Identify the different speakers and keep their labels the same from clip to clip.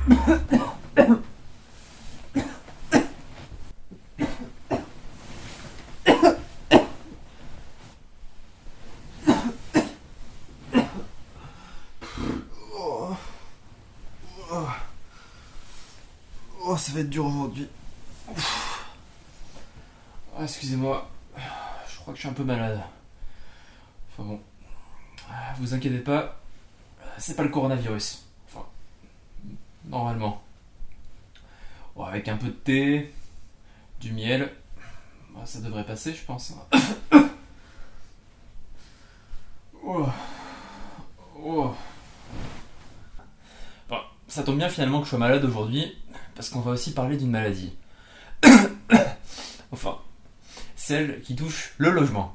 Speaker 1: Oh, ça va être dur aujourd'hui. Ah, excusez-moi, je crois que je suis un peu malade. Enfin bon, vous inquiétez pas, c'est pas le coronavirus. Enfin, normalement. Bon, avec un peu de thé, du miel, ça devrait passer, je pense. Oh. Oh. Bon, ça tombe bien finalement que je sois malade aujourd'hui, parce qu'on va aussi parler d'une maladie. Enfin, celle qui touche le logement.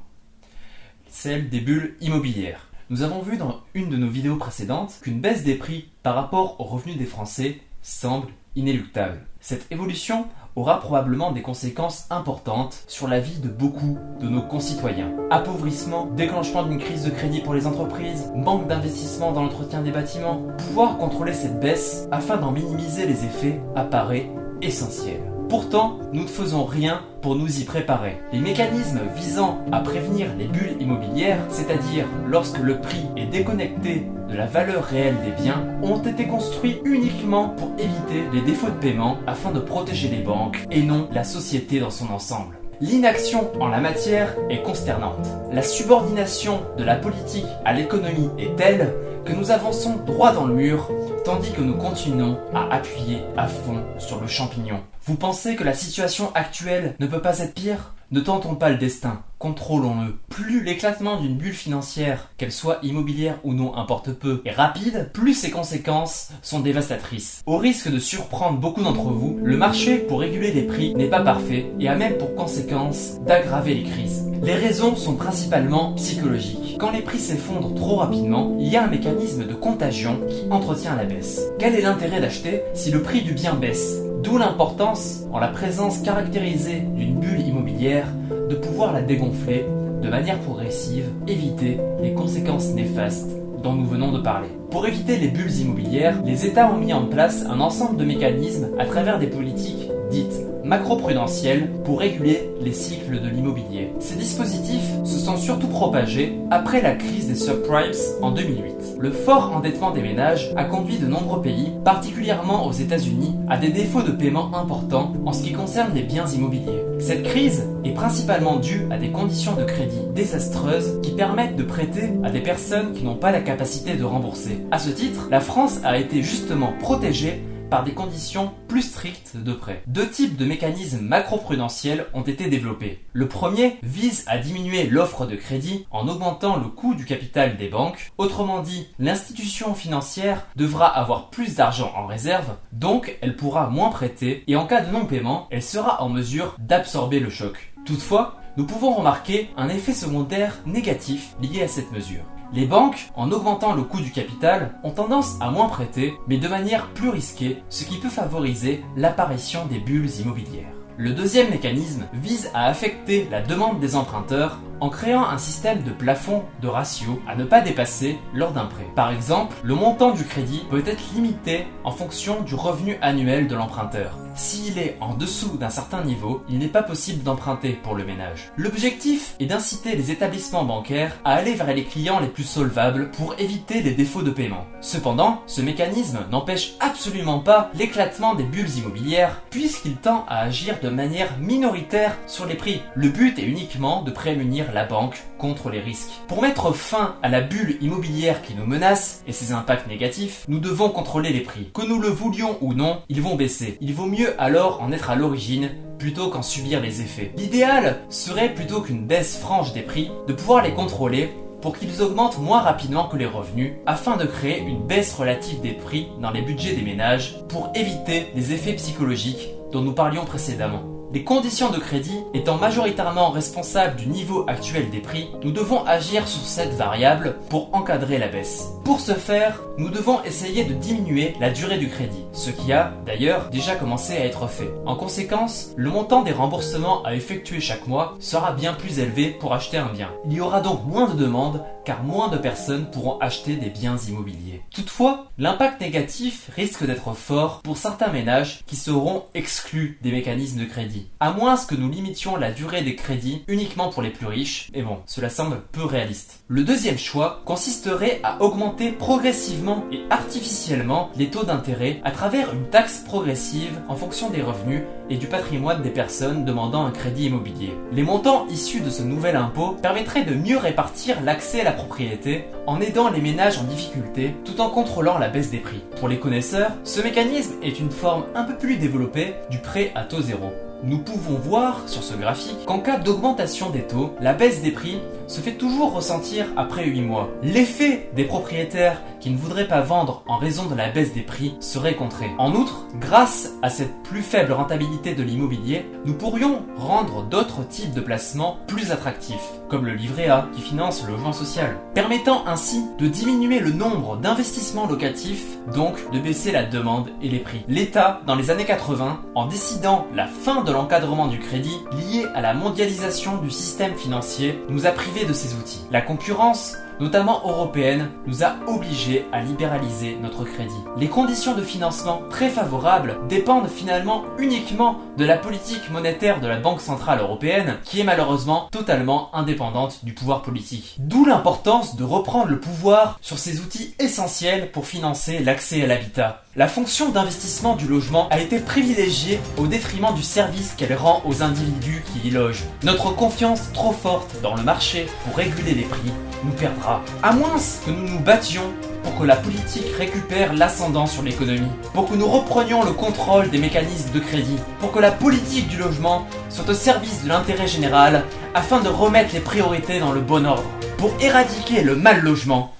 Speaker 1: Celle des bulles immobilières. Nous avons vu dans une de nos vidéos précédentes qu'une baisse des prix par rapport aux revenus des Français semble inéluctable. Cette évolution aura probablement des conséquences importantes sur la vie de beaucoup de nos concitoyens. Appauvrissement, déclenchement d'une crise de crédit pour les entreprises, manque d'investissement dans l'entretien des bâtiments. Pouvoir contrôler cette baisse afin d'en minimiser les effets apparaît essentiel. Pourtant, nous ne faisons rien pour nous y préparer. Les mécanismes visant à prévenir les bulles immobilières, c'est-à-dire lorsque le prix est déconnecté de la valeur réelle des biens, ont été construits uniquement pour éviter les défauts de paiement afin de protéger les banques et non la société dans son ensemble. L'inaction en la matière est consternante. La subordination de la politique à l'économie est telle que nous avançons droit dans le mur, tandis que nous continuons à appuyer à fond sur le champignon. Vous pensez que la situation actuelle ne peut pas être pire ? Ne tentons pas le destin, contrôlons-le. Plus l'éclatement d'une bulle financière, qu'elle soit immobilière ou non importe peu, est rapide, plus ses conséquences sont dévastatrices. Au risque de surprendre beaucoup d'entre vous, le marché pour réguler les prix n'est pas parfait et a même pour conséquence d'aggraver les crises. Les raisons sont principalement psychologiques. Quand les prix s'effondrent trop rapidement, il y a un mécanisme de contagion qui entretient la baisse. Quel est l'intérêt d'acheter si le prix du bien baisse ? D'où l'importance, en la présence caractérisée d'une bulle immobilière, de pouvoir la dégonfler de manière progressive, éviter les conséquences néfastes dont nous venons de parler. Pour éviter les bulles immobilières, les États ont mis en place un ensemble de mécanismes à travers des politiques dites macro-prudentielles pour réguler les cycles de l'immobilier. Ces dispositifs se sont surtout propagés après la crise des subprimes en 2008. Le fort endettement des ménages a conduit de nombreux pays, particulièrement aux États-Unis, à des défauts de paiement importants en ce qui concerne les biens immobiliers. Cette crise est principalement due à des conditions de crédit désastreuses qui permettent de prêter à des personnes qui n'ont pas la capacité de rembourser. À ce titre, la France a été justement protégée par des conditions plus strictes de prêt. Deux types de mécanismes macro-prudentiels ont été développés. Le premier vise à diminuer l'offre de crédit en augmentant le coût du capital des banques. Autrement dit, l'institution financière devra avoir plus d'argent en réserve, donc elle pourra moins prêter et en cas de non-paiement, elle sera en mesure d'absorber le choc. Toutefois, nous pouvons remarquer un effet secondaire négatif lié à cette mesure. Les banques, en augmentant le coût du capital, ont tendance à moins prêter, mais de manière plus risquée, ce qui peut favoriser l'apparition des bulles immobilières. Le deuxième mécanisme vise à affecter la demande des emprunteurs en créant un système de plafond de ratio à ne pas dépasser lors d'un prêt. Par exemple, le montant du crédit peut être limité en fonction du revenu annuel de l'emprunteur. S'il est en dessous d'un certain niveau, il n'est pas possible d'emprunter pour le ménage. L'objectif est d'inciter les établissements bancaires à aller vers les clients les plus solvables pour éviter les défauts de paiement. Cependant, ce mécanisme n'empêche absolument pas l'éclatement des bulles immobilières puisqu'il tend à agir de manière minoritaire sur les prix. Le but est uniquement de prémunir la banque contre les risques. Pour mettre fin à la bulle immobilière qui nous menace et ses impacts négatifs, nous devons contrôler les prix. Que nous le voulions ou non, ils vont baisser. Il vaut mieux alors en être à l'origine plutôt qu'en subir les effets. L'idéal serait plutôt qu'une baisse franche des prix, de pouvoir les contrôler pour qu'ils augmentent moins rapidement que les revenus, afin de créer une baisse relative des prix dans les budgets des ménages pour éviter les effets psychologiques dont nous parlions précédemment. Les conditions de crédit étant majoritairement responsables du niveau actuel des prix, nous devons agir sur cette variable pour encadrer la baisse. Pour ce faire, nous devons essayer de diminuer la durée du crédit, ce qui a d'ailleurs déjà commencé à être fait. En conséquence, le montant des remboursements à effectuer chaque mois sera bien plus élevé pour acheter un bien. Il y aura donc moins de demandes car moins de personnes pourront acheter des biens immobiliers. Toutefois, l'impact négatif risque d'être fort pour certains ménages qui seront exclus des mécanismes de crédit, à moins que nous limitions la durée des crédits uniquement pour les plus riches, et bon, cela semble peu réaliste. Le deuxième choix consisterait à augmenter progressivement et artificiellement les taux d'intérêt à travers une taxe progressive en fonction des revenus et du patrimoine des personnes demandant un crédit immobilier. Les montants issus de ce nouvel impôt permettraient de mieux répartir l'accès à la propriété en aidant les ménages en difficulté tout en contrôlant la baisse des prix. Pour les connaisseurs, ce mécanisme est une forme un peu plus développée du prêt à taux zéro. Nous pouvons voir sur ce graphique qu'en cas d'augmentation des taux, la baisse des prix se fait toujours ressentir après 8 mois. L'effet des propriétaires qui ne voudraient pas vendre en raison de la baisse des prix serait contré. En outre, grâce à cette plus faible rentabilité de l'immobilier, nous pourrions rendre d'autres types de placements plus attractifs, comme le livret A qui finance le logement social, permettant ainsi de diminuer le nombre d'investissements locatifs, donc de baisser la demande et les prix. L'État, dans les années 80, en décidant la fin de l'encadrement du crédit lié à la mondialisation du système financier, nous a privés de ces outils. La concurrence, notamment européenne, nous a obligés à libéraliser notre crédit. Les conditions de financement très favorables dépendent finalement uniquement de la politique monétaire de la Banque Centrale Européenne, qui est malheureusement totalement indépendante du pouvoir politique. D'où l'importance de reprendre le pouvoir sur ces outils essentiels pour financer l'accès à l'habitat. La fonction d'investissement du logement a été privilégiée au détriment du service qu'elle rend aux individus qui y logent. Notre confiance trop forte dans le marché pour réguler les prix nous perdra. À moins que nous nous battions pour que la politique récupère l'ascendant sur l'économie, pour que nous reprenions le contrôle des mécanismes de crédit, pour que la politique du logement soit au service de l'intérêt général afin de remettre les priorités dans le bon ordre. Pour éradiquer le mal logement,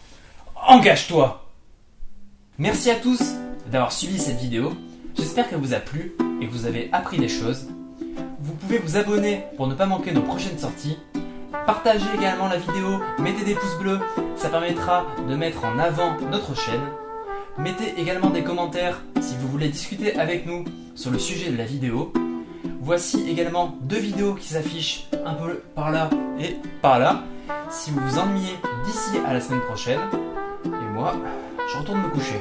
Speaker 1: engage-toi! Merci à tous d'avoir suivi cette vidéo. J'espère qu'elle vous a plu et que vous avez appris des choses. Vous pouvez vous abonner pour ne pas manquer nos prochaines sorties. Partagez également la vidéo, mettez des pouces bleus, ça permettra de mettre en avant notre chaîne. Mettez également des commentaires si vous voulez discuter avec nous sur le sujet de la vidéo. Voici également 2 vidéos qui s'affichent un peu par là et par là. Si vous vous ennuyez d'ici à la semaine prochaine, et moi, je retourne me coucher.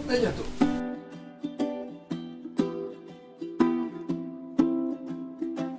Speaker 1: À bientôt.